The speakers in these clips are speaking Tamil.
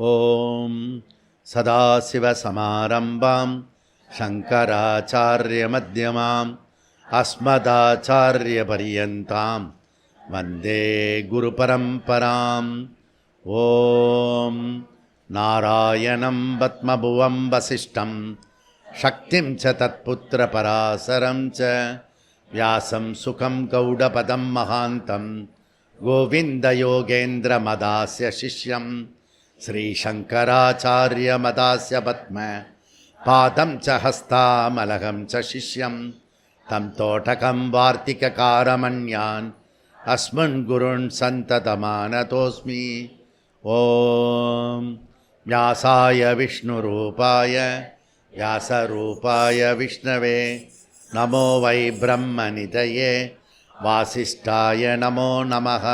ஓம் சதாசிவசமாரம்பாம் சங்கராச்சார்யமத்யமாம் அஸ்மதாச்சார்யபரியந்தாம் வந்தே குருபரம்பராம். ஓம் நாராயணம் பத்மபுவம் வசிஷ்டம் சக்திம் ச தத்புத்திரபராசரம் ச வியாசம் சுகம் கௌடபதம் மகாந்தம் கோவிந்தயோகேந்திரமதாஸ்ய சிஷ்யம் ஸ்ரீசங்கராச்சார்யமதாஸ்ய பத்ம பாதம் ச ஹஸ்தாமலகம் ச சிஷ்யம் தம் தோட்டகம் வார்த்திககாரமன்யான் அஸ்மன் குருன் சந்ததமானதோஸ்மி. ஓம் வியாசாய விஷ்ணுரூபாய வியாசரூபாய விஷ்ணவே நமோ வை பிரம்மநிதயே வாசிஷ்டாய நமோ நமः.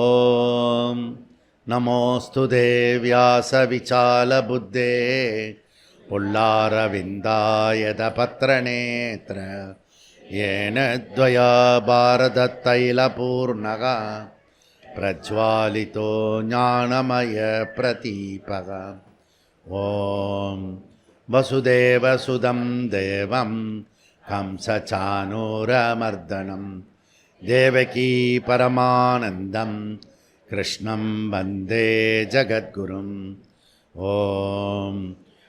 ஓம் நமோஸ்துதே வியாசவிசாலபுத்தே புல்லாரவிந்தாயதபத்ரநேத்ர येन द्वया भारततैलपूर्णः प्रज्वालितो ज्ञानमयप्रदीपः. ॐ वसुदेवसुतं देवं कंसचाणूरमर्दनं देवकी परमानन्दं कृष्णं वन्दे जगद्गुरुम्. ॐ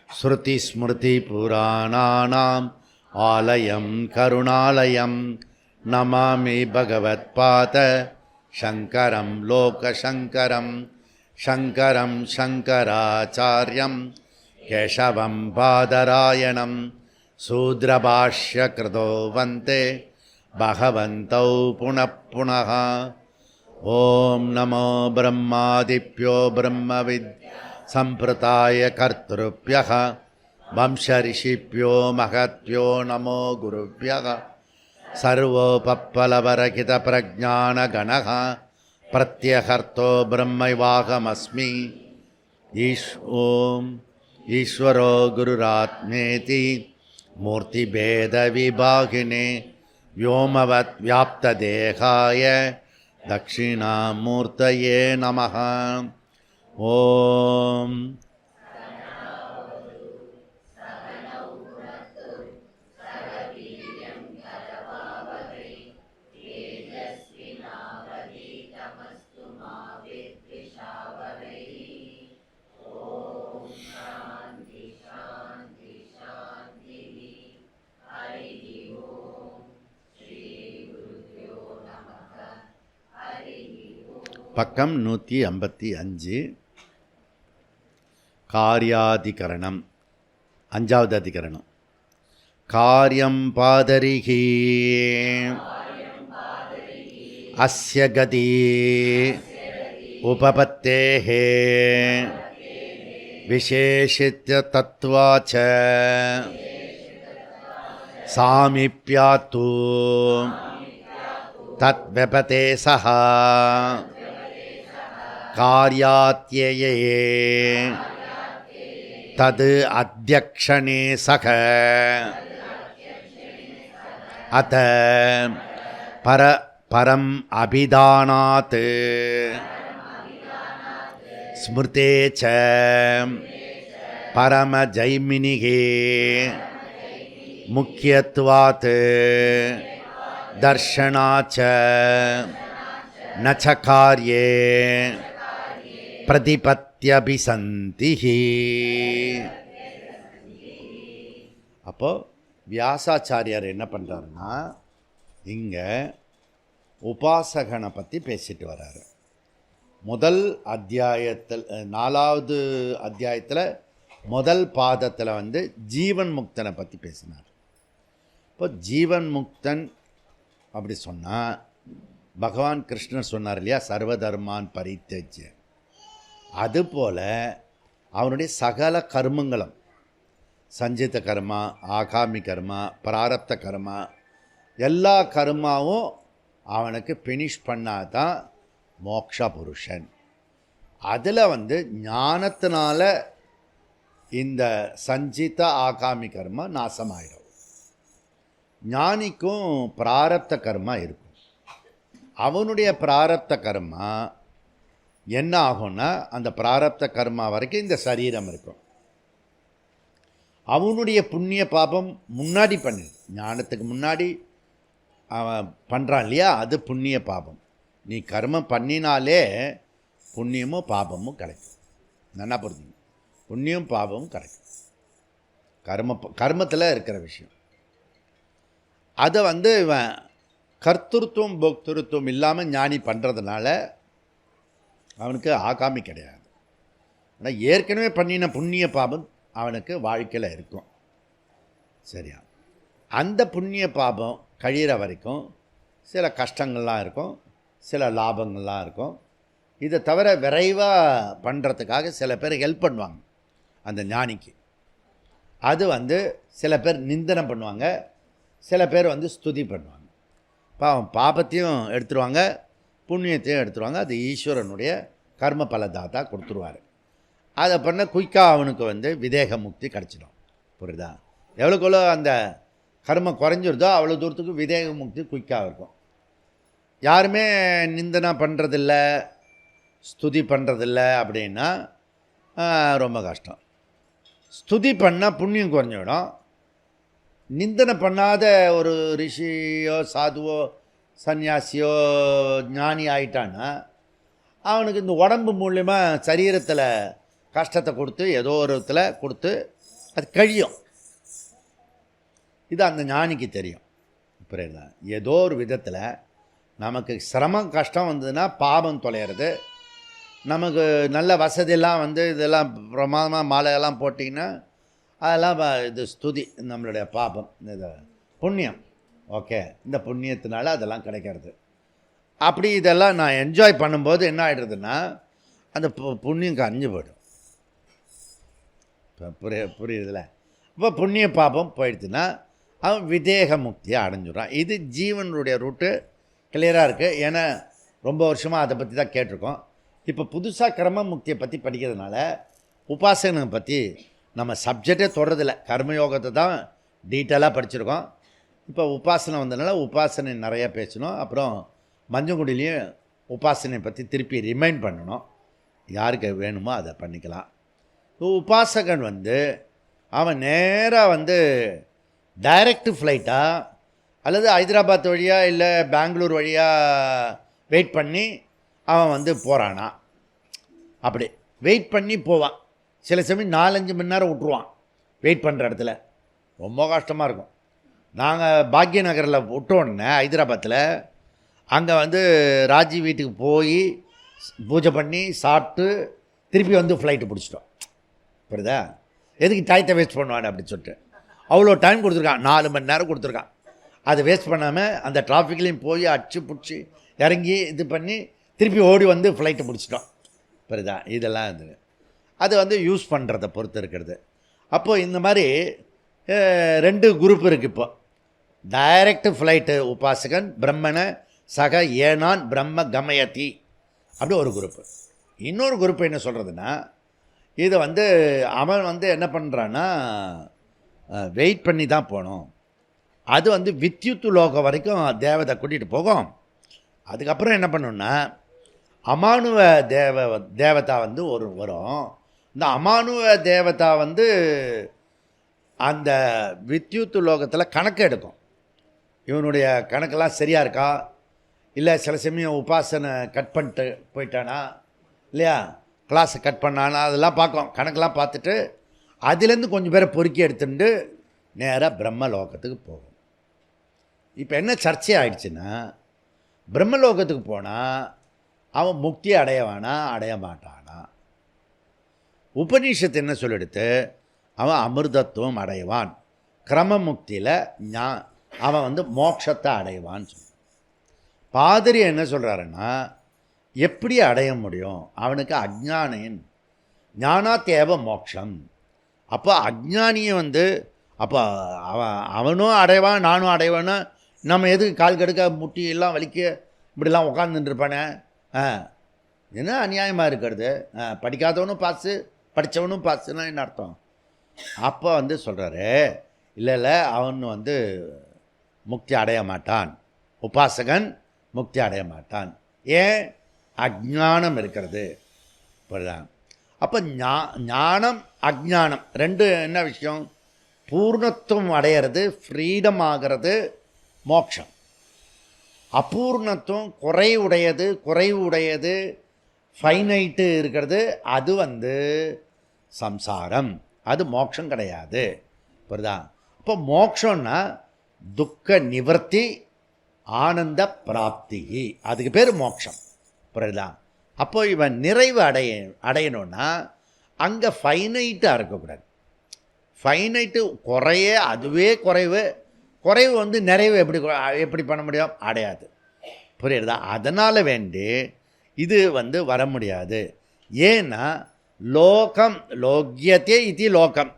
श्रुतिस्मृतिपुराणानाम् आलयं करुणालयं नमामि भगवत्पाद शङ्करं लोकशङ्करं शङ्करं शङ्कराचार्यं केशवं बादरायणं शूद्रभाष्यकृतो वन्दे भगवन्तौ पुनः पुनः. ॐ नमो ब्रह्मादिभ्यो ब्रह्मविद् सम्प्रदाय कर्तृभ्यः वंशऋषिभ्यो महद्भ्यो नमो गुरुभ्यः. सर्वोपप्लवरहितप्रज्ञानगणः प्रत्यहर्तो ब्रह्मैवाहमस्मि. ॐ ईश्वरो गुरुरात्मेति मूर्तिभेदविभागिने व्योमवद्व्याप्तदेहाय दक्षिणामूर्तये नमः. ॐ பக்கம் 155. காரியாதிகரணம், 5வது அதிகரணம். காரியம் பாதரிஹி அஸ்ய கதி உபபத்தேஹ விசேஷித்ய தத்வாச்ச சாமிப்யாத்து தத்வபதே சஹா कार्यात्यये तद् अध्यक्षणे सख अत परम अभिधानात् स्मृते च परमजैमिनिगे मुख्यत्वात् दर्शनाच्च न च कार्ये பிரதிபத்யபிசந்திஹி. அப்போது வியாசாச்சாரியார் என்ன பண்ணுறாருன்னா, இங்கே உபாசகனை பற்றி பேசிட்டு வர்றாரு. முதல் அத்தியாயத்தில் 4வது அத்தியாயத்தில் முதல் பாதத்தில் ஜீவன் முக்தனை பற்றி பேசினார். இப்போ ஜீவன் முக்தன் அப்படி சொன்னால் பகவான் கிருஷ்ணர் சொன்னார் இல்லையா, சர்வதர்மான் பரித்தஜ்ய. அதுபோல் அவனுடைய சகல கர்மங்களும், சஞ்சித கர்மா, ஆகாமி கர்மா, பிராரப்த கர்மா, எல்லா கர்மாவும் அவனுக்கு ஃபினிஷ் பண்ணாதான் மோக்ஷ புருஷன். அதில் ஞானத்தினால இந்த சஞ்சித ஆகாமி கர்மா நாசமாயிடும். ஞானிக்கும் பிராரப்த கர்மா இருக்கும். அவனுடைய பிராரப்த கர்மா என்ன ஆகும்னா அந்த பிராரப்த கர்மா வரைக்கும் இந்த சரீரம் இருக்கும். அவனுடைய புண்ணிய பாபம் முன்னாடி பண்ணு, ஞானத்துக்கு முன்னாடி அவன் பண்ணுறான் இல்லையா, அது புண்ணிய பாபம். நீ கர்மம் பண்ணினாலே புண்ணியமும் பாபமும் கிடைக்கும். நல்லா புரிஞ்சுங்க, புண்ணியம் பாபமும் கிடைக்கும். கர்மத்தில் இருக்கிற விஷயம். அதை வந்து இவன் கர்த்திருவம் போக்திருத்துவம் இல்லாமல் ஞானி பண்ணுறதுனால அவனுக்கு ஆகாமி கிடையாது. ஆனால் ஏற்கனவே பண்ணின புண்ணிய பாபம் அவனுக்கு வாழ்க்கையில் இருக்கும். சரியா? அந்த புண்ணிய பாபம் கழிகிற வரைக்கும் சில கஷ்டங்கள்லாம் இருக்கும், சில லாபங்கள்லாம் இருக்கும். இதை தவிர விரைவாக பண்ணுறதுக்காக சில பேர் ஹெல்ப் பண்ணுவாங்க அந்த ஞானிக்கு. அது வந்து சில பேர் நிந்தனம் பண்ணுவாங்க, சில பேர் வந்து ஸ்துதி பண்ணுவாங்க. பாபத்தையும் எடுத்துருவாங்க, புண்ணியத்தையும் எடுத்துருவாங்க. அது ஈஸ்வரனுடைய கர்ம பலதாத்தா கொடுத்துருவார். அதை பண்ண குயிக்காக அவனுக்கு வந்து விதேக முக்தி கிடச்சிடும். புரியுதா? எவ்வளோக்குள்ளோ அந்த கர்மம் குறைஞ்சிருதோ அவ்வளோ தூரத்துக்கு விதேக முக்தி குயிக்காக இருக்கும். யாருமே நிந்தனா பண்ணுறதில்ல, ஸ்துதி பண்ணுறதில்ல அப்படின்னா ரொம்ப கஷ்டம். ஸ்துதி பண்ணால் புண்ணியம் குறைஞ்சிடும். நிந்தனை பண்ணாத ஒரு ரிஷியோ சாதுவோ சன்னியாசியோ ஞானி ஆயிட்டான்னா அவனுக்கு இந்த உடம்பு மூலிமா சரீரத்தில் கஷ்டத்தை கொடுத்து ஏதோ ஒரு விதத்தில் கொடுத்து அது கழியும். இது அந்த ஞானிக்கு தெரியும். புரியுதா? ஏதோ ஒரு விதத்தில் நமக்கு சிரமம் கஷ்டம் வந்ததுன்னா பாபம் தொலைகிறது. நமக்கு நல்ல வசதியெல்லாம் வந்து இதெல்லாம் பிரமாதமாக மாலையெல்லாம் போட்டிங்கன்னா அதெல்லாம் இது ஸ்துதி, நம்மளுடைய பாபம், இது புண்ணியம். ஓகே, இந்த புண்ணியத்தினால அதெல்லாம் கிடைக்கிறது. அப்படி இதெல்லாம் நான் என்ஜாய் பண்ணும்போது என்ன ஆகிடுறதுன்னா அந்த புண்ணியம் கரைஞ்சு போய்டும். இப்போ புரியுதுல? இப்போ புண்ணிய பாபம் போயிடுச்சுன்னா அவன் விதேக முக்தியை அடைஞ்சிடுறான். இது ஜீவனுடைய ரூட்டு கிளியராக இருக்குது. ஏன்னா ரொம்ப வருஷமாக அதை பற்றி தான் கேட்டிருக்கோம். இப்போ புதுசாக கிரம முக்தியை பற்றி படிக்கிறதுனால உபாசனை பற்றி நம்ம சப்ஜெக்டே தொடரதில்லை. கர்மயோகத்தை தான் டீட்டெயிலாக படிச்சிருக்கோம். இப்போ உபாசனை வந்ததுனால உபாசனை நிறையா பேசணும். அப்புறம் மஞ்சங்குடிலையும் உபாசனை பற்றி திருப்பி ரிமைண்ட் பண்ணணும். யாருக்கு வேணுமோ அதை பண்ணிக்கலாம். உபாசகன் வந்து அவன் நேராக வந்து டைரக்ட் ஃப்ளைட்டா அல்லது ஹைதராபாத் வழியாக இல்லை பெங்களூர் வழியாக வெயிட் பண்ணி அவன் வந்து போகிறானா, அப்படி வெயிட் பண்ணி போவான். சில சமயம் 4-5 மணி நேரம் விட்ருவான் வெயிட் பண்ணுற இடத்துல. ரொம்ப கஷ்டமாக இருக்கும். நாங்கள் பாக்ய நகரில் விட்டோன்னே ஹைதராபாத்தில் அங்கே வந்து ராஜி வீட்டுக்கு போய் பூஜை பண்ணி சாப்பிட்டு திருப்பி வந்து ஃப்ளைட்டு பிடிச்சிட்டோம். புரியுதா? எதுக்கு டயத்தை வேஸ்ட் பண்ணுவானே அப்படின்னு சொல்லிட்டு அவ்வளோ டைம் கொடுத்துருக்கான். 4 மணி நேரம் கொடுத்துருக்கான். அதை வேஸ்ட் பண்ணாமல் அந்த டிராஃபிக்லேயும் போய் அடிச்சு பிடிச்சி இறங்கி இது பண்ணி திருப்பி ஓடி வந்து ஃப்ளைட்டை பிடிச்சிட்டோம். புரியுதா? இதெல்லாம் இது அது வந்து யூஸ் பண்ணுறதை பொறுத்து இருக்கிறது. அப்போது இந்த மாதிரி 2 குரூப் இருக்குது. இப்போ டைரக்ட் ஃப்ளைட்டு உபாசகன் பிரம்மனை சக ஏனான் பிரம்ம கமயதி அப்படி ஒரு குரூப்பு. இன்னொரு குரூப் என்ன சொல்கிறதுன்னா, இதை வந்து அவன் வந்து என்ன பண்ணுறான்னா வெயிட் பண்ணி தான் போகணும். அது வந்து வித்யுத்து லோகம் வரைக்கும் தேவதை கூட்டிகிட்டு போகும். அதுக்கப்புறம் என்ன பண்ணணுன்னா அமானுவ தேவதா வந்து வரும். இந்த அமானுவ தேவதா வந்து அந்த வித்யுத்து லோகத்தில் கணக்கு எடுக்கும். இவனுடைய கணக்கெல்லாம் சரியாக இருக்கா, இல்லை சில சமயம் உபாசனை கட் பண்ணிட்டு போயிட்டானா இல்லையா, கிளாஸை கட் பண்ணானா, அதெல்லாம் பார்க்கும். கணக்கெல்லாம் பார்த்துட்டு அதுலேருந்து கொஞ்சம் பேரை பொறுக்கி எடுத்துட்டு நேராக பிரம்மலோகத்துக்கு போகும். இப்போ என்ன சர்ச்சை ஆயிடுச்சுன்னா, பிரம்மலோகத்துக்கு போனால் அவன் முக்தி அடையவானா அடைய மாட்டானா? உபநிஷத்து என்ன சொல்லிடுத்து, அவன் அமிர்தத்துவம் அடைவான், கிரம முக்தியில் அவன் வந்து மோட்சத்தை அடைவான்னு சொல்லு. பாதிரி என்ன சொல்கிறாருன்னா, எப்படி அடைய முடியும்? அவனுக்கு அஜ்ஞானின் ஞானாத்தேவ மோட்சம். அப்போ அஜ்ஞானியை வந்து அப்போ அவனும் அடைவான் நானும் அடைவான்னா நம்ம எதுக்கு கால் கெடுக்க முட்டியெல்லாம் வலிக்க இப்படிலாம் உட்காந்துட்டுருப்பானே? என்ன அநியாயமாக இருக்கிறது? படிக்காதவனும் பாஸு, படித்தவனும் பாஸுன்னா என்ன அர்த்தம்? அப்போ வந்து சொல்கிறாரு, இல்லை அவன் வந்து முக்தி அடைய மாட்டான், உபாசகன் முக்தி அடைய மாட்டான். ஏன்? அஜ்ஞானம் இருக்கிறது. புரியுதா? அப்போ ஞானம் அஜ்ஞானம் ரெண்டு என்ன விஷயம்? பூர்ணத்துவம் அடையிறது, ஃப்ரீடம் ஆகிறது மோட்சம். அபூர்ணத்துவம் குறைவு உடையது ஃபைனைட்டு இருக்கிறது, அது சம்சாரம். அது மோட்சம் கிடையாது. புரியுதா? இப்போ மோட்சம்னா துக்க நிவர்த்தி, ஆனந்த பிராப்தி, அதுக்கு பேர் மோட்சம். புரியுதா? அப்போ இவன் நிறைவு அடையணும்னா அங்கே ஃபைனைட்டாக இருக்கக்கூடாது. ஃபைனைட்டு அதுவே குறைவு நிறைவு எப்படி பண்ண முடியும்? அடையாது. புரியுறதா? அதனால் வேண்டி இது வர முடியாது. ஏன்னா லோக்கியத்தே இது லோகம்.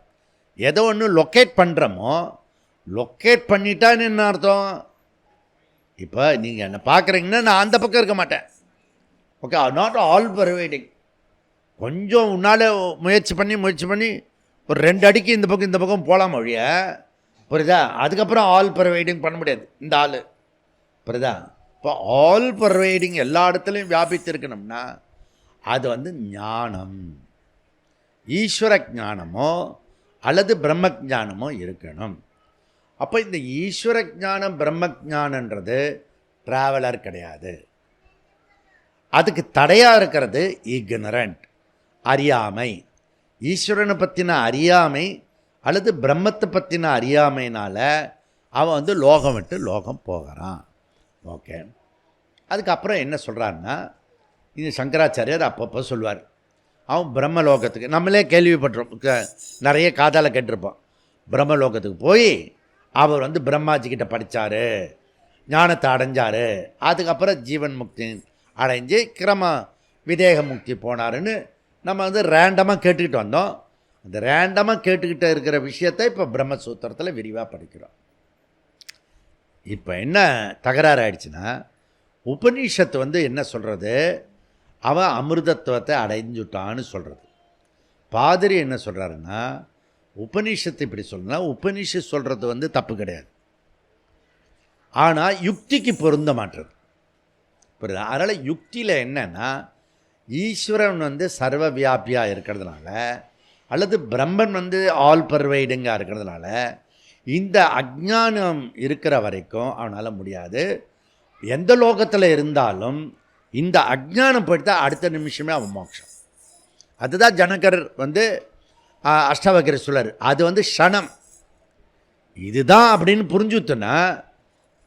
எதோ ஒன்று லொக்கேட் பண்ணுறோமோ, லொக்கேட் பண்ணிட்டான்னு என்ன அர்த்தம்? இப்போ நீங்கள் என்னை பார்க்குறீங்கன்னா நான் அந்த பக்கம் இருக்க மாட்டேன். Okay, not all pervading. கொஞ்சம் உன்னால் முயற்சி பண்ணி ஒரு 2 அடிக்கு இந்த பக்கம் போகலாம் ஒழிய, புரியுதா? அதுக்கப்புறம் ஆல் பர்வைடிங் பண்ண முடியாது இந்த ஆள். புரியுதா? இப்போ ஆல் பர்வைடிங் எல்லா இடத்துலையும் வியாபித்து இருக்கணும்னா அது ஞானம், ஈஸ்வர ஞானமோ அல்லது பிரம்ம ஞானமோ இருக்கணும். அப்போ இந்த ஈஸ்வர ஞானம் பிரம்ம ஞானன்றது ட்ராவலர் கிடையாது. அதுக்கு தடையாக இருக்கிறது இக்னரண்ட், அறியாமை. ஈஸ்வரனை பற்றின அறியாமை அல்லது பிரம்மத்தை பற்றின அறியாமையினால் அவன் லோகம் விட்டு லோகம் போகிறான். ஓகே, அதுக்கப்புறம் என்ன சொல்கிறான்னா, இது சங்கராச்சாரியார் அப்பப்போ சொல்வார். அவன் பிரம்மலோகத்துக்கு, நம்மளே கேள்விப்பட்டிருப்போம், நிறைய காதால் கேட்டிருப்போம். பிரம்மலோகத்துக்கு போய் அவர் பிரம்மாஜிக்கிட்ட படித்தார், ஞானத்தை அடைஞ்சார், அதுக்கப்புறம் ஜீவன் முக்தி அடைஞ்சு கிரம விதேக முக்தி போனாருன்னு நம்ம ரேண்டமாக கேட்டுக்கிட்டு வந்தோம். அந்த ரேண்டமாக கேட்டுக்கிட்டு இருக்கிற விஷயத்தை இப்போ பிரம்மசூத்திரத்தில் விரிவாக படிக்கிறோம். இப்போ என்ன தகராறு ஆயிடுச்சுன்னா, உபநிஷத்து என்ன சொல்கிறது? அவன் அமிர்தத்துவத்தை அடைஞ்சுட்டான்னு சொல்கிறது. பாதிரி என்ன சொல்கிறாருன்னா, உபநிஷத்து இப்படி சொல்லலாம், உபநிஷத் சொல்கிறது தப்பு கிடையாது, ஆனால் யுக்திக்கு பொருந்த மாட்டுறது. புரியுது? அதனால் யுக்தியில் என்னன்னா, ஈஸ்வரன் சர்வ வியாபியாக இருக்கிறதுனால அல்லது பிரம்மன் ஆல் பர்வைடுங்காக இருக்கிறதுனால இந்த அஜ்ஞானம் இருக்கிற வரைக்கும் அவனால் முடியாது. எந்த லோகத்தில் இருந்தாலும் இந்த அஜ்ஞானம் போயிட்டு அடுத்த நிமிஷமே அவன் மோட்சம். அதுதான் ஜனகர் அஷ்டாவகர் சொல்றார். அது க்ஷணம், இதுதான் அப்படின்னு புரிஞ்சுத்துன்னா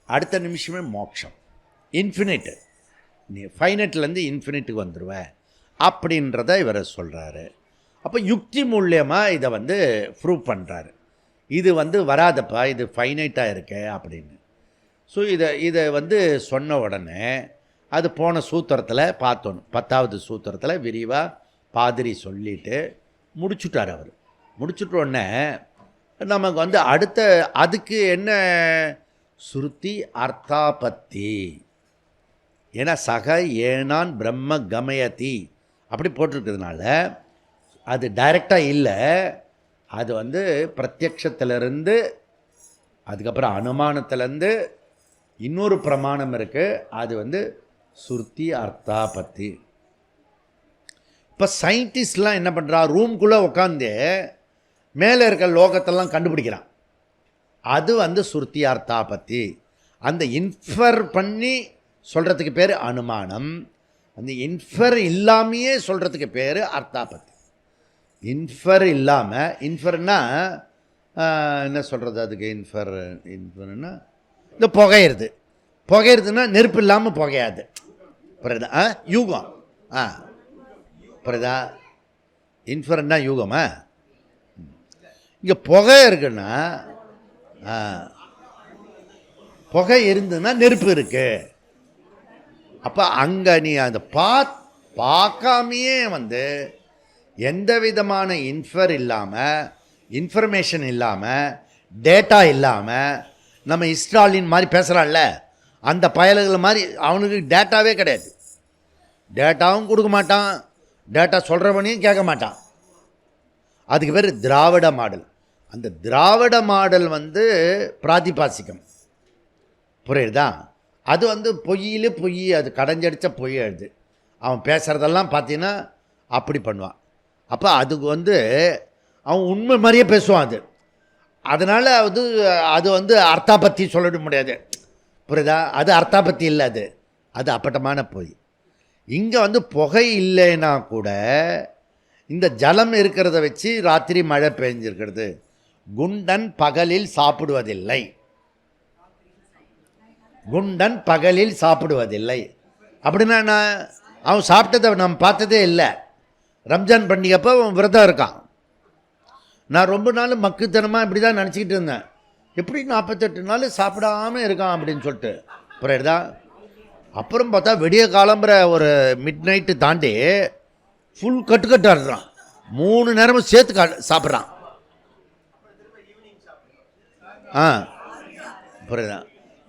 அடுத்த நிமிஷமே மோட்சம். இன்ஃபினிட்டு, நீ ஃபைனட்லேருந்து இன்ஃபினிட்டுக்கு வந்துடுவேன் அப்படின்றத இவர் சொல்கிறாரு. அப்போ யுக்தி மூலியமாக இதை ப்ரூவ் பண்ணுறாரு. இது வராதப்பா, இது ஃபைனைட்டாக இருக்க அப்படின்னு. ஸோ இதை சொன்ன உடனே அது போன சூத்திரத்தில் பார்த்தோம், 10வது சூத்திரத்தில் விரிவாக பாதிரி சொல்லிட்டு முடிச்சுட்டார். அவர் முடிச்சுட்ட உடனே நமக்கு அடுத்த அதுக்கு என்ன ஸ்ருதி அர்த்தாபத்தி. ஏன்னா சக ஏனான் பிரம்ம கமயதி அப்படி போட்டிருக்கிறதுனால அது டைரெக்டாக இல்லை, அது பிரத்யக்ஷத்திலிருந்து அதுக்கப்புறம் அனுமானத்திலேருந்து இன்னொரு பிரமாணம் இருக்குது, அது ஸ்ருதி அர்த்தாபத்தி. இப்போ சயின்டிஸ்ட்லாம் என்ன பண்ணுறா, ரூம்குள்ளே உட்காந்து மேலே இருக்க லோகத்தெல்லாம் கண்டுபிடிக்கிறான். அது ஸ்ருதி அர்த்தாபத்தி. அந்த இன்ஃபர் பண்ணி சொல்கிறதுக்கு பேர் அனுமானம், அந்த இன்ஃபர் இல்லாமையே சொல்கிறதுக்கு பேர் அர்த்தாபத்தி. இன்ஃபர் இல்லாமல், இன்ஃபர்னா என்ன சொல்கிறது, அதுக்கு இன்ஃபர்னா இந்த புகையிறதுன்னா நெருப்பு இல்லாமல் புகையாது. புரியுதா? யூகம். புரியுதா? இன்ஃபர்னா யூகமா? இங்கே புகை இருக்குன்னா, புகை இருந்ததுன்னா நெருப்பு இருக்கு. அப்போ அங்கே நீ அதை பார்க்காமையே எந்த விதமான இன்ஃபர்மேஷன் இல்லாமல் டேட்டா இல்லாமல், நம்ம இஸ்ராலின் மாதிரி பேசுகிறான்ல அந்த பயல்கள் மாதிரி அவனுக்கு டேட்டாவே கிடையாது. டேட்டாவும் கொடுக்க மாட்டான், டேட்டா சொல்கிறவனையும் கேட்க மாட்டான். அதுக்கு பேர் திராவிட மாடல். அந்த திராவிட மாடல் பிராதிபாசிக்கம். புரியுதா? அது பொய், அது கடைஞ்சடித்த பொய் எழுது. அவன் பேசுகிறதெல்லாம் பார்த்தீங்கன்னா அப்படி பண்ணுவான். அப்போ அதுக்கு வந்து அவன் உண்மை மாதிரியே பேசுவான். அதனால் அது அர்த்தாபத்தி சொல்லிட முடியாது. புரியுதா? அது அர்த்தாபத்தி இல்லை, அது அப்பட்டமான பொய். இங்கே புகை இல்லைன்னா கூட இந்த ஜலம் இருக்கிறத வச்சு ராத்திரி மழை பெஞ்சிருக்கிறது. குண்டன் பகலில் சாப்பிடுவதில்லை, குண்டன் பகலில் சாப்பிடுவதில்லை அப்படின்னா நான் அவன் சாப்பிட்டதை நம்ம பார்த்ததே இல்லை. ரம்ஜான் பண்டிகைப்போ அவன் விரதம் இருக்கான். நான் ரொம்ப நாள் மக்குத்தனமாக இப்படி தான் நினச்சிக்கிட்டு இருந்தேன். எப்படி 48 நாள் சாப்பிடாமல் இருக்கான் அப்படின்னு சொல்லிட்டு. புரியுதா? அப்புறம் பார்த்தா விடிய காலம்புற ஒரு மிட் நைட்டு தாண்டி ஃபுல் கட்டுறான். 3 நேரமும் சேர்த்து சாப்பிட்றான். புரியுதா?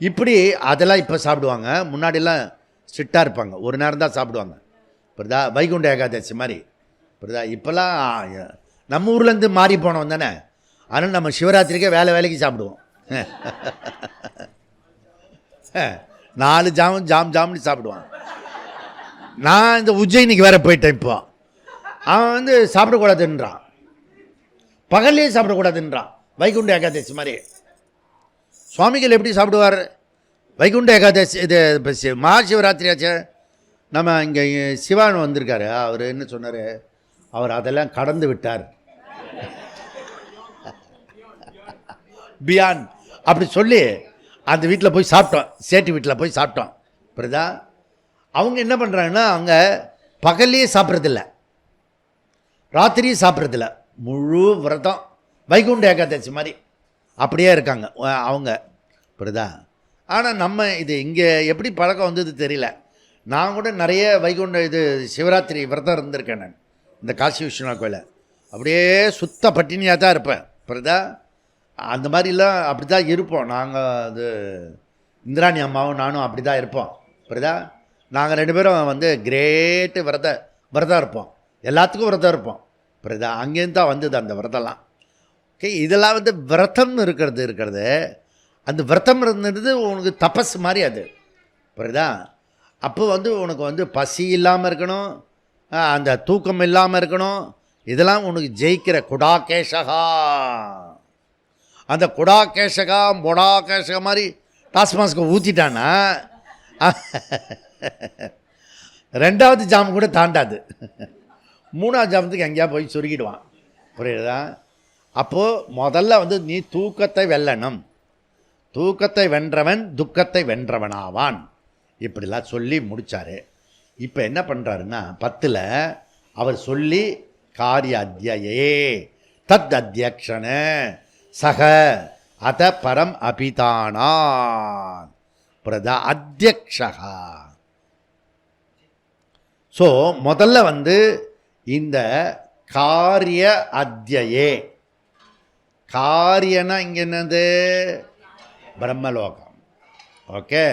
இப்படி அதெல்லாம் இப்போ சாப்பிடுவாங்க. முன்னாடிலாம் ஸ்ட்ரிக்டாக இருப்பாங்க, ஒரு நேரம் தான் சாப்பிடுவாங்க. புரியுதா? வைகுண்ட ஏகாதசி மாதிரி. புரியுதா? இப்போல்லாம் நம்ம ஊர்லேருந்து மாறி போனோம் தானே, அதனால் நம்ம சிவராத்திரிக்கே வேலைக்கு சாப்பிடுவோம். 4 ஜாம்னு சாப்பிடுவான். நான் இந்த உஜ்ஜயினிக்கு வேற போயிட்டேன். இப்போ அவன் சாப்பிடக்கூடாதுன்றான், பகல்லையே சாப்பிடக்கூடாதுன்றான். வைகுண்ட ஏகாதசி மாதிரி. சுவாமிகள் எப்படி சாப்பிடுவார்? வைகுண்ட ஏகாதசி இது மகாசிவராத்திரி ஆச்சு. நம்ம இங்கே சிவான் வந்திருக்காரு, அவர் என்ன சொன்னார்? அவர் அதெல்லாம் கடந்து விட்டார். பியான் அப்படி சொல்லி அந்த வீட்டில் போய் சாப்பிட்டோம், சேட்டு வீட்டில் போய் சாப்பிட்டோம். புரியுதா? அவங்க என்ன பண்ணுறாங்கன்னா அவங்க பகல்லையே சாப்பிட்றதில்ல, ராத்திரியும் சாப்பிட்றதில்ல, முழு விரதம் வைகுண்ட ஏகாதசி மாதிரி அப்படியே இருக்காங்க அவங்க. புரியுதா? ஆனால் நம்ம இது இங்கே எப்படி பழக்கம் வந்தது தெரியல. நான் கூட நிறைய வைகுண்ட சிவராத்திரி விரதம் இருந்திருக்கேன். நான் இந்த காசி விஸ்வநாத் கோயிலில் அப்படியே சுத்த பட்டினியாக தான் இருப்பேன். புரியுதா? அந்த மாதிரிலாம் அப்படி தான் இருப்போம் நாங்கள். இந்திராணி அம்மாவும் நானும் அப்படி தான் இருப்போம். புரியுதா? நாங்கள் 2 பேரும் கிரேட்டு விரதம் இருப்போம், எல்லாத்துக்கும் விரதம் இருப்போம். புரியுதா? அங்கேருந்து தான் வந்தது அந்த விரதம்லாம். ஓகே, இதெல்லாம் விரதம் இருக்கிறது. அந்த விரதம் இருந்தது உனக்கு தபஸ் மாதிரி. அது புரியுதா? அப்போ உனக்கு பசி இல்லாமல் இருக்கணும், அந்த தூக்கம் இல்லாமல் இருக்கணும். இதெல்லாம் உனக்கு ஜெயிக்கிற குடாகேஷகா. அந்த குடாகேஷகா மொடாகேஷகா மாதிரி டாஸ்மாஸ்க்கு ஊற்றிட்டான்னா 2வது ஜாம் கூட தாண்டாது. 3வது ஜாமத்துக்கு எங்கேயா போய் சுருக்கிடுவான். புரியுதா? அப்போது முதல்ல நீ தூக்கத்தை வெல்லணும். தூக்கத்தை வென்றவன் துக்கத்தை வென்றவனாவான். இப்படிலாம் சொல்லி முடித்தார். இப்போ என்ன பண்ணுறாருன்னா 10ல் அவர் சொல்லி காரிய அத்தியே தத் அத்தியக்ஷன சக அத பரம் அபிதானான் பிரதா அத்தியக்ஷகா. ஸோ முதல்ல இந்த காரிய அத்தியே, காரியனா இங்கே என்னது? பிரம்மலோகம். ஓகே,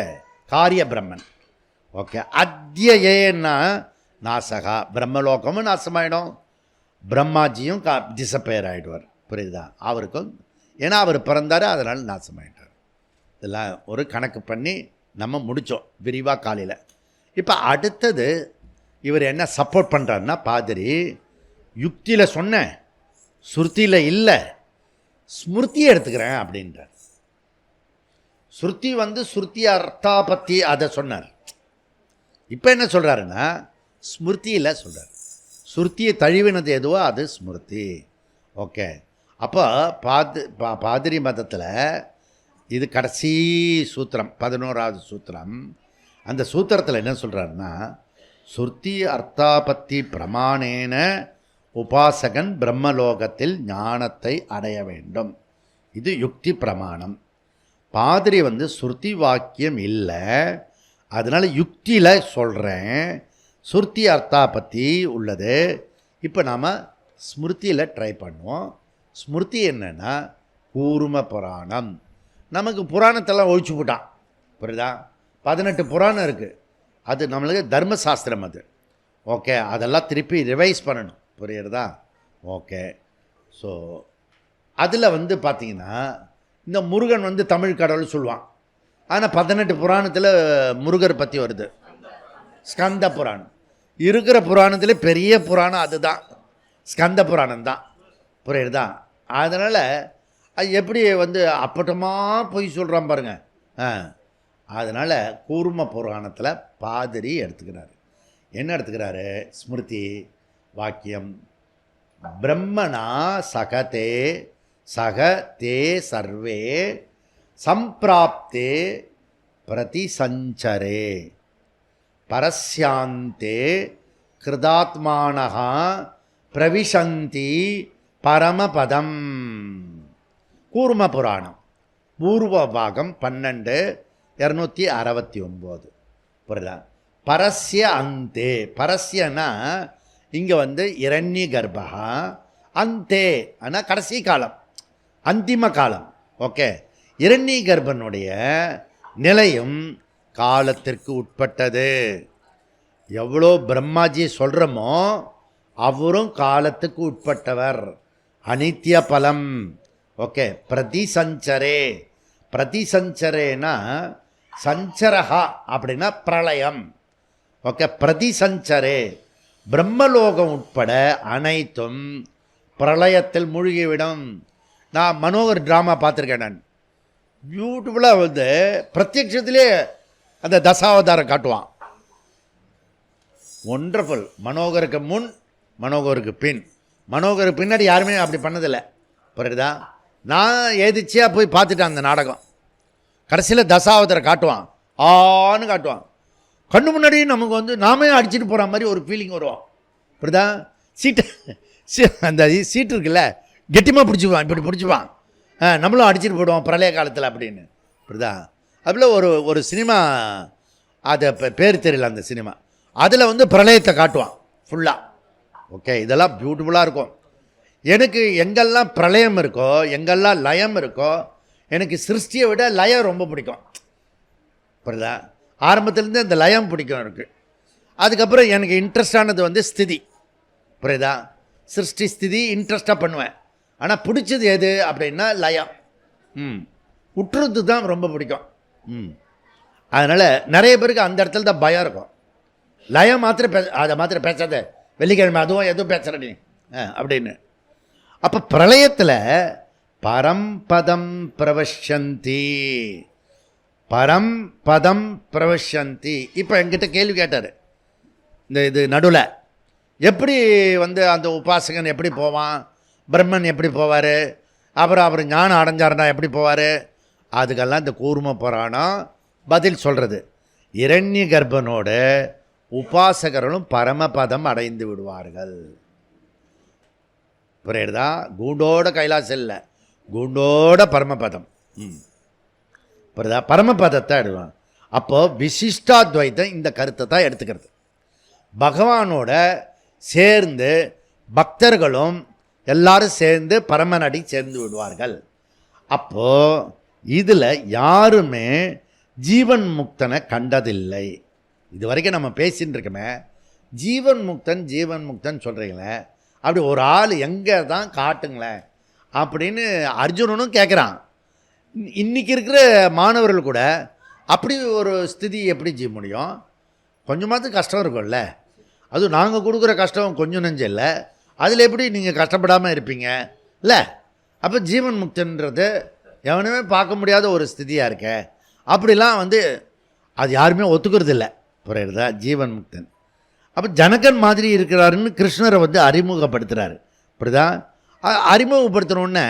காரிய பிரம்மன். ஓகே, அத்தியேன்னா நாசகா, பிரம்மலோகமும் நாசமாயிடும், பிரம்மாஜியும் டிசப்பேர் ஆகிடுவார். புரியுதா? அவருக்கும், ஏன்னா அவர் பிறந்தார், அதனால் நாசமாயிட்டார். இதெல்லாம் ஒரு கணக்கு பண்ணி நம்ம முடித்தோம் விரிவாக காலையில். இப்போ அடுத்தது இவர் என்ன சப்போர்ட் பண்ணுறாருன்னா, பாதிரி யுக்தியில் சொன்னேன், ஸ்ருதியில் இல்லை, ஸ்மிருதியை எடுத்துக்கிறேன் அப்படின்றார். ஸ்ருதி ஸ்ருதி அர்த்தாபத்தி அதை சொன்னார். இப்போ என்ன சொல்கிறாருன்னா ஸ்மிருதியில் சொல்கிறார். ஸ்ருதியை தழுவினது எதுவோ அது ஸ்மிருதி. ஓகே, அப்போ பாதிரி மதத்தில் இது கடைசி சூத்திரம், 11வது சூத்திரம். அந்த சூத்திரத்தில் என்ன சொல்கிறாருன்னா, ஸ்ருதி அர்த்தாபத்தி பிரமாணேன உபாசகன் பிரம்மலோகத்தில் ஞானத்தை அடைய வேண்டும். இது யுக்தி பிரமாணம். பாதிரி ஸ்ருதி வாக்கியம் இல்லை, அதனால் யுக்தியில் சொல்கிறேன். ஸ்ருதி அர்த்தாபத்தி உள்ளது. இப்போ நாம் ஸ்மிருதியில் ட்ரை பண்ணுவோம். ஸ்மிருதி என்னென்னா கூர்ம புராணம். நமக்கு புராணத்தெல்லாம் ஒழிச்சு போட்டான். புரியுதா? 18 புராணம் இருக்குது. அது நம்மளுக்கு தர்மசாஸ்திரம் அது. ஓகே, அதெல்லாம் திருப்பி ரிவைஸ் பண்ணணும். புரியுறதா? ஓகே, ஸோ அதில் பார்த்திங்கன்னா இந்த முருகன் தமிழ் கடவுள் சொல்லுவான். ஆனால் 18 புராணத்தில் முருகர் பற்றி வருது, ஸ்கந்த புராணம். இருக்கிற புராணத்தில் பெரிய புராணம் அதுதான், ஸ்கந்த புராணம் தான். புரியுதா? அதனால் அது எப்படி வந்து அப்பட்டமாக பொய் சொல்கிறான் பாருங்க. அதனால் கூர்ம புராணத்தில் பாதிரி எடுத்துக்கிறாரு. என்ன எடுத்துக்கிறாரு? ஸ்மிருதி வாக்கியம், பிரம்மணா சகதே சக தே சர்வே சம்பிராப்தே பிரதிசஞ்சரே பரஸ்யாந்தே கிருதாத்மானஹா பிரவிசந்தி பரமபதம். கூர்ம புராணம் பூர்வ பாகம் 12 269. புரியுதா? பரஸ்ய அந்தே, பரஸ்யனா இங்கே வந்து இரண்ய கர்ப்பா, அந்தே ஆனால் கடைசி காலம், அந்திம காலம். ஓகே, இரண்ய கர்ப்பனுடைய நிலையும் காலத்திற்கு உட்பட்டது. எவ்வளோ பிரம்மாஜி சொல்கிறோமோ அவரும் காலத்துக்கு உட்பட்டவர். அனித்திய பலம். ஓகே, பிரதிசஞ்சரே, பிரதிசஞ்சரேனா சஞ்சரஹா அப்படின்னா பிரளயம். ஓகே, பிரதிசஞ்சரே பிரம்மலோகம் உட்பட அனைத்தும் பிரளயத்தில் மூழ்கிவிடும். நான் மனோகர் ட்ராமா பார்த்துருக்கேன். நான் பியூட்டிஃபுல்லாக வந்து பிரத்யட்சத்திலே அந்த தசாவதாரம் காட்டுவான். ஒண்டர்ஃபுல். மனோகருக்கு முன், மனோகருக்கு பின். மனோகருக்கு பின்னாடி யாருமே அப்படி பண்ணதில்லை. புரியுதா? நான் எதிர்ச்சியாக போய் பார்த்துட்டேன் அந்த நாடகம். கடைசியில் தசாவதாரம் காட்டுவான், ஆன்னு காட்டுவான். கண்ணு முன்னாடி நமக்கு வந்து நாமே அடிச்சுட்டு போகிற மாதிரி ஒரு ஃபீலிங் வரும். புரியுதா? அந்த சீட்டு இருக்குல்ல, கெட்டிமாக பிடிச்சிக்குவான், இப்படி பிடிச்சிப்பான். நம்மளும் அடிச்சுட்டு போயிடுவோம் பிரளய காலத்தில் அப்படின்னு. புரியுதா? அதில் ஒரு சினிமா, அதை பேர் தெரியல அந்த சினிமா, அதில் வந்து பிரளயத்தை காட்டுவான் ஃபுல்லாக. ஓகே, இதெல்லாம் பியூட்டிஃபுல்லாக இருக்கும். எனக்கு எங்கெல்லாம் பிரளயம் இருக்கோ, எங்கெல்லாம் லயம் இருக்கோ, எனக்கு சிருஷ்டியை விட லயம் ரொம்ப பிடிக்கும். புரியுதா? ஆரம்பத்துலேருந்து அந்த லயம் பிடிக்கும் எனக்கு. அதுக்கப்புறம் எனக்கு இன்ட்ரெஸ்டானது வந்து ஸ்திதி. புரியுதா? சிருஷ்டி ஸ்திதி இன்ட்ரெஸ்டாக பண்ணுவேன். ஆனால் பிடிச்சது எது அப்படின்னா லயம். உற்றுறது தான் ரொம்ப பிடிக்கும். அதனால் நிறைய பேருக்கு அந்த இடத்துல தான் பயம் இருக்கும். லயம் மாத்திரம் அதை மாத்திரம் பேசாத, வெள்ளிக்கிழமை அதுவும் எதுவும் பேசுகிற நீ அப்படின்னு. அப்போ பிரளயத்தில் பரம்பதம் பிரவசந்தி, பரம்பதம் பிரவசந்தி. இப்போ என்கிட்ட கேள்வி கேட்டார், இது நடுவில் எப்படி வந்து அந்த உபாசகன் எப்படி போவான், பிரம்மன் எப்படி போவார், அப்புறம் அவர் ஞானம் அடைஞ்சார்னா எப்படி போவார்? அதுக்கெல்லாம் இந்த கூர்ம புராணம் பதில் சொல்கிறது. இரண்ய கர்ப்பனோடு உபாசகர்களும் பரமபதம் அடைந்து விடுவார்கள். புரியுதா? கூண்டோட கைலாசம் இல்லை, கூண்டோட பரமபதம். புரியுதா? பரமபதத்தை எடுவான். அப்போது விசிஷ்டாத்வைத்தம் இந்த கருத்தை தான் எடுத்துக்கிறது. பகவானோட சேர்ந்து பக்தர்களும் எல்லாரும் சேர்ந்து பரமனடி சேர்ந்து விடுவார்கள். அப்போது இதில் யாருமே ஜீவன் முக்தனை கண்டதில்லை. இது வரைக்கும் நம்ம பேசின்னு இருக்கோமே, ஜீவன் முக்தன் ஜீவன் முக்தன் சொல்கிறீங்களே, அப்படி ஒரு ஆள் எங்கே தான் காட்டுங்களேன் அப்படின்னு அர்ஜுனனும் கேட்குறான். இன்றைக்கி இருக்கிற மாணவர்கள் கூட அப்படி ஒரு ஸ்திதி எப்படி செய்ய முடியும்? கொஞ்சமாவது கஷ்டம் இருக்கும்ல. அதுவும் நாங்கள் கொடுக்குற கஷ்டம் கொஞ்சம் நெஞ்சம் இல்லை, அதில் எப்படி நீங்கள் கஷ்டப்படாமல் இருப்பீங்க இல்லை? அப்போ ஜீவன் முக்தன்றது எவனுமே பார்க்க முடியாத ஒரு ஸ்திதியாக இருக்க. அப்படிலாம் வந்து அது யாருமே ஒத்துக்கிறது இல்லை. புரியுறதா? ஜீவன் முக்தன். அப்போ ஜனகன் மாதிரி இருக்கிறாருன்னு கிருஷ்ணரை வந்து அறிமுகப்படுத்துகிறாரு. இப்படிதா அறிமுகப்படுத்தினோடனே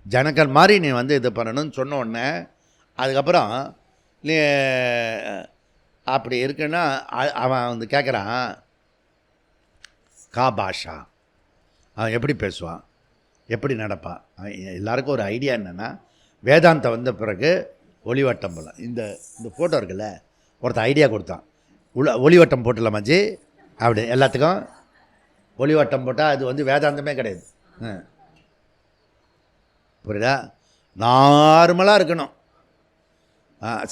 ஜனகன் மாதிரி நீ வந்து இது பண்ணணும்னு சொன்ன உடனே அதுக்கப்புறம் நீ அப்படி இருக்குன்னா அவன் வந்து கேட்குறான், கா பாஷா, அவன் எப்படி பேசுவான், எப்படி நடப்பான்? எல்லாருக்கும் ஒரு ஐடியா என்னென்னா, வேதாந்தம் வந்த பிறகு ஒளிவட்டம் போடலாம். இந்த ஃபோட்டோ இருக்குல்ல, ஒருத்தர் ஐடியா கொடுத்தான், ஒளிவட்டம் போட்டுடலாமாஜி அப்படி எல்லாத்துக்கும் ஒளிவட்டம் போட்டால் அது வந்து வேதாந்தமே கிடையாது. புரியுதா? நார்மலாக இருக்கணும்,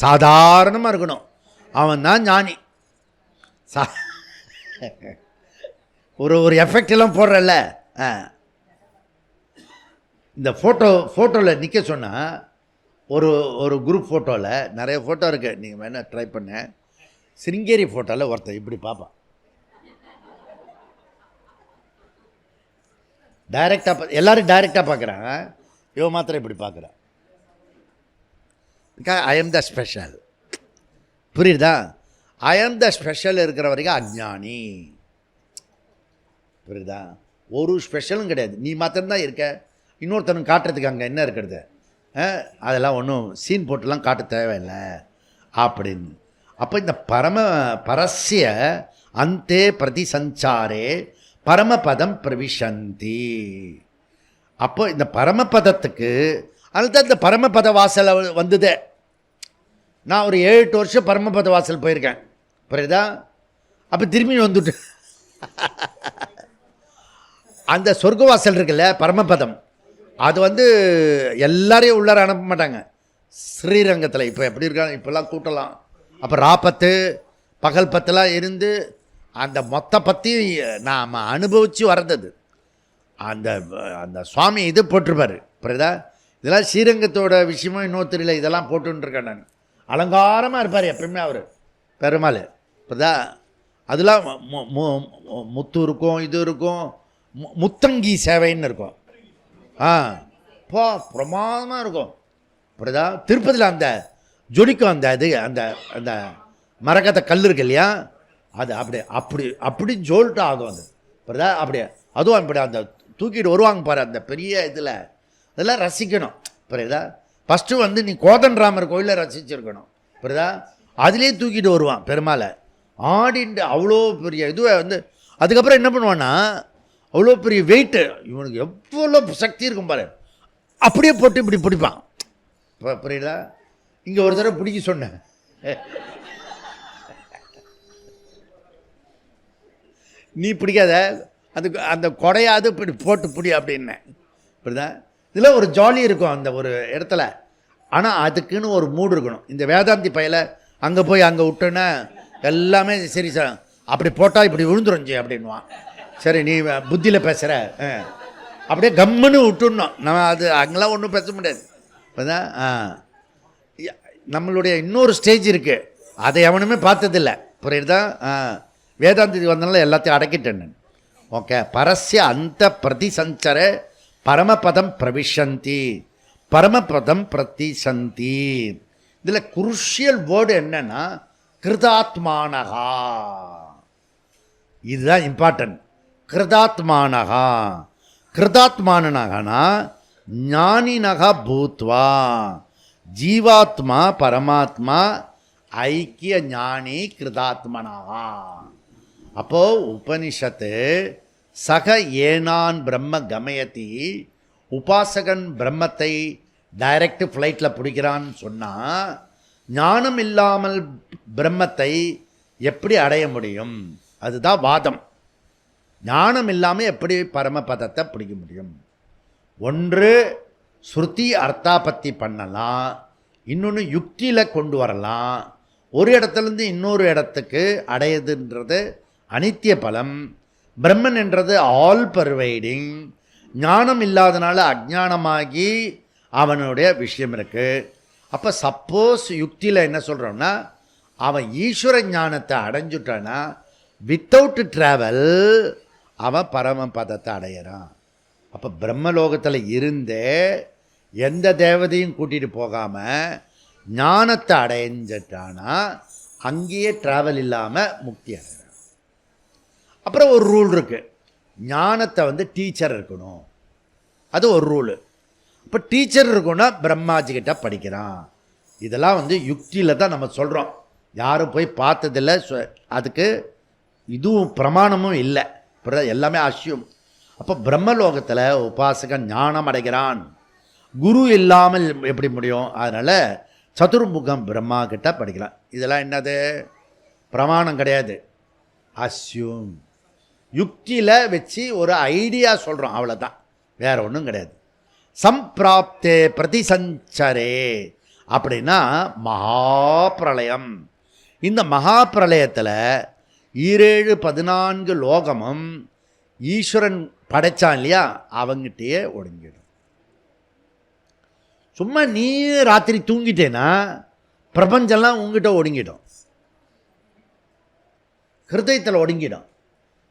சாதாரணமாக இருக்கணும், அவன் தான் ஞானி. ஒரு எஃபெக்ட் எல்லாம் போடுறல்ல. இந்த ஃபோட்டோவில் நிற்க சொன்னால் ஒரு குரூப் ஃபோட்டோவில் நிறைய ஃபோட்டோ இருக்குது, நீங்கள் வேணால் ட்ரை பண்ண. சிருங்கேரி ஃபோட்டோவில் ஒருத்தர் இப்படி பார்ப்பான், டைரெக்டாக எல்லோரும் டைரெக்டாக பார்க்குறாங்க, இவன் மாத்திரம் இப்படி பார்க்குறான். I am the special. புரியுதா? ஐ எம் த ஸ்பெஷல் இருக்கிற வரைக்கும் அஞ்ஞானி. புரியுதா? ஒரு ஸ்பெஷலும் கிடையாது, நீ மாத்திரம்தான் இருக்க. இன்னொருத்தனுக்கு காட்டுறதுக்கு அங்கே என்ன இருக்கிறது? அதெல்லாம் ஒன்றும் சீன் போட்டுலாம் காட்ட தேவையில்லை அப்படின்னு. அப்போ இந்த பரஸ்ய அந்தே பிரதி சஞ்சாரே பரமபதம் பிரவிசந்தி. அப்போ இந்த பரமபதத்துக்கு அதுதான் இந்த பரமபத வாசல் வந்ததே. நான் ஒரு 7-8 வருஷம் பரமபத வாசல் போயிருக்கேன். புரியுதா? அப்போ திரும்பி வந்துட்டு அந்த சொர்க்க வாசல் இருக்குல்ல, பரமபதம், அது எல்லாரையும் உள்ளார அனுப்ப மாட்டாங்க. ஸ்ரீரங்கத்தில் இப்போ எப்படி இருக்காங்க, இப்போல்லாம் கூட்டலாம். அப்போ ராப்பத்து பகல் பத்தெல்லாம் இருந்து அந்த மொத்த பற்றி நாம் அனுபவித்து வர்றது. அந்த அந்த சுவாமி இது போட்டிருப்பார். புரியுதா? இதெல்லாம் ஸ்ரீரங்கத்தோட விஷயமும் இன்னொருத்தரில் இதெல்லாம் போட்டுருக்கேன் நான். அலங்காரமாக இருப்பார் எப்பயுமே அவர் பெருமாள். புரியுதா? அதெல்லாம் முத்து இருக்கும், இது இருக்கும், முத்தங்கி சேவைன்னு இருக்கும். பிரமாதமாக இருக்கும். புரியுதா? திருப்பதியில் அந்த ஜொலிக்கும் அந்த இது அந்த அந்த மரகத கல் இருக்கு இல்லையா, அது அப்படி ஜோல்ட்டு ஆகும் அது. புரியுதா? அப்படியே அதுவும் அப்படி அந்த தூக்கிட்டு வருவாங்க பாரு அந்த பெரிய இதில், அதெல்லாம் ரசிக்கணும். புரியுதா? ஃபஸ்ட்டு நீ கோதண்டராமர் கோயிலில் ரசிச்சிருக்கணும். புரியுதா? அதுலேயே தூக்கிட்டு வருவான் பெருமாளை ஆடிண்டு. அவ்வளோ பெரிய இதுவை அதுக்கப்புறம் என்ன பண்ணுவான்னா, அவ்வளோ பெரிய வெயிட்டு, இவனுக்கு எவ்வளோ சக்தி இருக்கும் பாரு, அப்படியே போட்டு இப்படி பிடிப்பான். புரியுதா? இங்கே ஒரு தடவை பிடிக்க சொன்னேன், நீ பிடிக்காத, அதுக்கு அந்த கொடையாது இப்படி போட்டு பிடி அப்படின்னேன். புரியுதா? இதில் ஒரு ஜாலி இருக்கும் அந்த ஒரு இடத்துல. ஆனால் அதுக்குன்னு ஒரு மூடு இருக்கணும். இந்த வேதாந்தி பையில அங்கே போய் அங்கே விட்டோன்னா எல்லாமே சரி சார், அப்படி போட்டால் இப்படி விழுந்துருந்துச்சு அப்படின்வான். சரி நீ புத்தியில் பேசுகிற, அப்படியே கம்முன்னு விட்டுடணும். நம்ம அது அங்கெல்லாம் ஒன்றும் பேச முடியாது. புரியுதா? நம்மளுடைய இன்னொரு ஸ்டேஜ் இருக்குது, அதை எவனுமே பார்த்ததில்ல. புரியுதா? வேதாந்தி வந்தனால எல்லாத்தையும் அடக்கிட்டேன் நான். ஓகே. பரஸ்ய அந்த பிரதி சஞ்சர பரமபதம் பிரவிசந்தி, பரமபதம் பிரதிசந்தி. இதில் குருஷியல் வேர்டு என்னன்னா கிருதாத்மானகா. இதுதான் இம்பார்ட்டன்ட். கிருதாத்மானகா. கிருதாத்மானகனா ஞானினகா பூத்வா ஜீவாத்மா பரமாத்மா ஐக்கிய ஞானி கிருதாத்மனகா. அப்போது உபனிஷத்து சக ஏனான் பிரம்ம கமயத்தி, உபாசகன் பிரம்மத்தை டைரக்ட் ஃப்ளைட்டில் பிடிக்கிறான்னு சொன்னால் ஞானம் இல்லாமல் பிரம்மத்தை எப்படி அடைய முடியும்? அதுதான் வாதம். ஞானம் இல்லாமல் எப்படி பரமபதத்தை பிடிக்க முடியும்? ஒன்று ஸ்ருதி அர்த்தாபத்தி பண்ணலாம், இன்னொன்று யுக்தியில் கொண்டு வரலாம். ஒரு இடத்துலேருந்து இன்னொரு இடத்துக்கு அடையுதுன்றது அனித்திய பலம். பிரம்மன் என்றது ஆல் பர்வைடிங். ஞானம் இல்லாதனால அஜ்ஞானமாகி அவனுடைய விஷயம் இருக்குது. அப்போ சப்போஸ் யுக்தியில் என்ன சொல்கிறோம்னா, அவன் ஈஸ்வர ஞானத்தை அடைஞ்சுட்டான்னா வித்தவுட் ட்ராவல் அவன் பரமபதத்தை அடையிறான். அப்போ பிரம்மலோகத்தில் இருந்தே எந்த தேவதையும் கூட்டிகிட்டு போகாமல் ஞானத்தை அடைஞ்சிட்டானா அங்கேயே ட்ராவல் இல்லாமல் முக்தி அடைகிறான். அப்புறம் ஒரு ரூல் இருக்குது, ஞானத்தை டீச்சர் இருக்கணும், அது ஒரு ரூலு. இப்போ டீச்சர் இருக்குன்னா பிரம்மாஜிக்கிட்ட படிக்கிறான். இதெல்லாம் யுக்தியில் தான் நம்ம சொல்கிறோம், யாரும் போய் பார்த்ததில்லை. அதுக்கு இதுவும் பிரமாணமும் இல்லை. எல்லாமே அஷ்யூம். அப்போ பிரம்மலோகத்தில் உபாசகன் ஞானம் அடைகிறான். குரு இல்லாமல் எப்படி முடியும்? அதனால் சதுர்முகம் பிரம்மா கிட்ட படிக்கலாம். இதெல்லாம் என்னது? பிரமாணம் கிடையாது, அஸ்யூம். யுக்தியில் வச்சு ஒரு ஐடியா சொல்கிறோம், அவ்வளோதான், வேற ஒன்றும் கிடையாது. சம்பிராப்தே பிரதிசஞ்சரே அப்படின்னா மகாபிரளயம். இந்த மகாபிரளயத்தில் 7-14 லோகமும் ஈஸ்வரன் படைச்சான் இல்லையா, அவங்கிட்டே ஒடுங்கிடும். சும்மா நீ ராத்திரி தூங்கிட்டேன்னா பிரபஞ்சம்லாம் உங்ககிட்ட ஒடுங்கிடும், ஹிருதயத்தில் ஒடுங்கிடும்.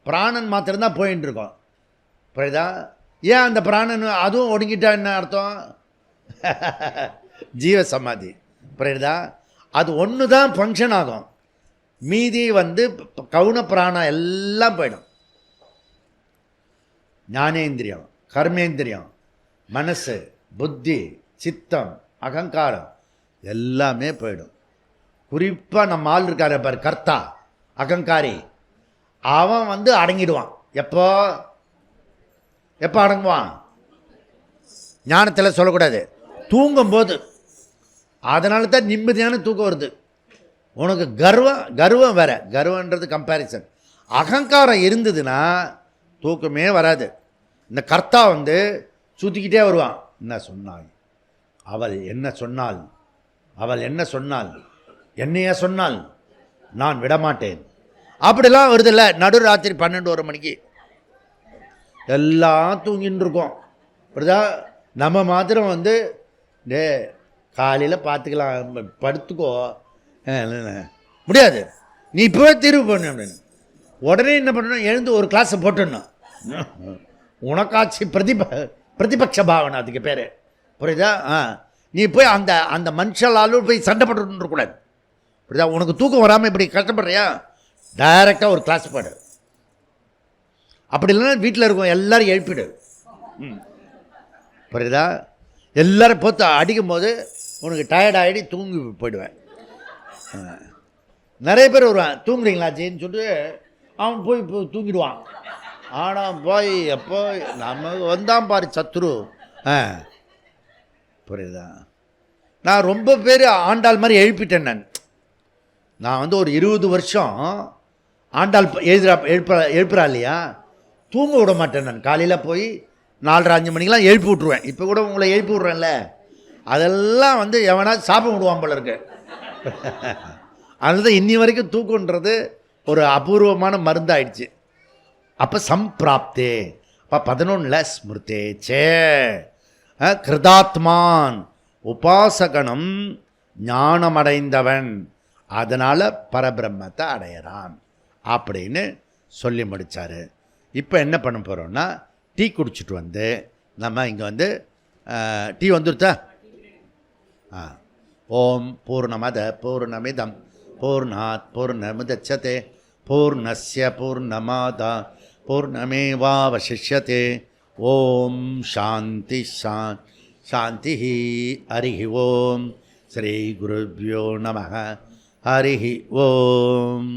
பிராணன் மாத்திரம்தான் போயின்னு இருக்கோம். புரியுதா? ஏன் அந்த பிராணன் அதுவும் ஒடுங்கிட்டா என்ன அர்த்தம்? ஜீவ சமாதி. புரியுதா? அது ஒன்று தான் ஃபங்க்ஷன் ஆகும், மீதி கவுன பிராணம் எல்லாம் போயிடும். ஞானேந்திரியம், கர்மேந்திரியம், மனசு, புத்தி, சித்தம், அகங்காரம் எல்லாமே போயிடும். குறிப்பாக நம்ம ஆள் இருக்காரு பாரு, கர்த்தா, அகங்காரி, அவன் அடங்கிடுவான். எப்போ எப்போ அடங்குவான்? ஞானத்தில் சொல்லக்கூடாது, தூங்கும்போது. அதனால தான் நிம்மதியான தூக்கம் வருது. உனக்கு கர்வம் வேற, கர்வன்றது கம்பேரிசன். அகங்காரம் இருந்ததுன்னா தூக்கமே வராது. இந்த கர்த்தா சுற்றிக்கிட்டே வருவான். என்ன சொன்னாள் அவள், என்ன சொன்னாள் அவள், என்ன சொன்னாள், என்னைய சொன்னாள், நான் விடமாட்டேன், அப்படிலாம் வருதில்ல. நடுராத்திரி 12-1 மணிக்கு எல்லாம் தூங்கின்னு இருக்கோம். அப்படிதா நம்ம மாத்திரம் டே காலையில் பார்த்துக்கலாம், படுத்துக்கோ, முடியாது, நீ இப்போவே தீர்வு பண்ணு அப்படின்னு. உடனே என்ன பண்ணணும்? எழுந்து ஒரு கிளாஸை போட்டுடணும். உனக்காட்சி பிரதிபக்ஷ பாவனை, அதுக்கு பேர். புரியுதா? நீ போய் அந்த அந்த மனுஷாலும் போய் சண்டை போட்டுன்னு இருக்கக்கூடாது. புரியுதா? உனக்கு தூக்கம் வராமல் இப்படி கஷ்டப்படுறியா, டைரெக்டாக ஒரு கிளாஸ் போடு. அப்படி இல்லைன்னா வீட்டில் இருக்கும் எல்லாரும் எழுப்பிடு. புரியுதா? எல்லோரும் போத்து அடிக்கும் போது உனக்கு டயர்ட் ஆகிடி தூங்கி போயிடுவேன். நிறைய பேர் வருவான், தூங்குறீங்களா ஜின்னு சொல்லிட்டு அவன் போய் தூங்கிடுவான். ஆனால் போய் எப்போ நமக்கு வந்தான் பாரு சத்ரு. புரியுதா? நான் ரொம்ப பேர் ஆண்டாள் மாதிரி எழுப்பிட்டேன். நான் ஒரு 20 வருஷம் ஆண்டாள் எழுப்புறா இல்லையா, தூங்க விட மாட்டேன். நான் காலையில் போய் 4:30-5 மணிக்கெலாம் எழுப்பி விட்ருவேன். இப்போ கூட உங்களை எழுப்பி விட்றேன்ல, அதெல்லாம் எவனா சாப்பிட விடுவான் போல இருக்கு. அதுதான் இன்னி வரைக்கும் தூக்கன்றது ஒரு அபூர்வமான மருந்தாயிடுச்சு. அப்போ சம்பிராப்தே, அப்போ 11 ஸ்மிருத்தே சே கிருதாத்மான் உபாசகனம், ஞானமடைந்தவன் அதனால் பரபிரம்மத்தை அடையிறான் அப்படின்னு சொல்லி முடித்தார். இப்போ என்ன பண்ண போகிறோன்னா, டீ குடிச்சிட்டு நம்ம இங்கே டீ வந்துருத்தா? ஓம் பூர்ணமத பூர்ணமிதம் பூர்ணாத் பூர்ணமுதச்யதே பூர்ணஸ்ய பூர்ணமாதா பூர்ணமேவாவசிஷ்யதே. ஓம் சாந்தி சாந்தி. ஹரி ஓம். ஸ்ரீ குருப்யோ நமः. ஹரி ஓம்.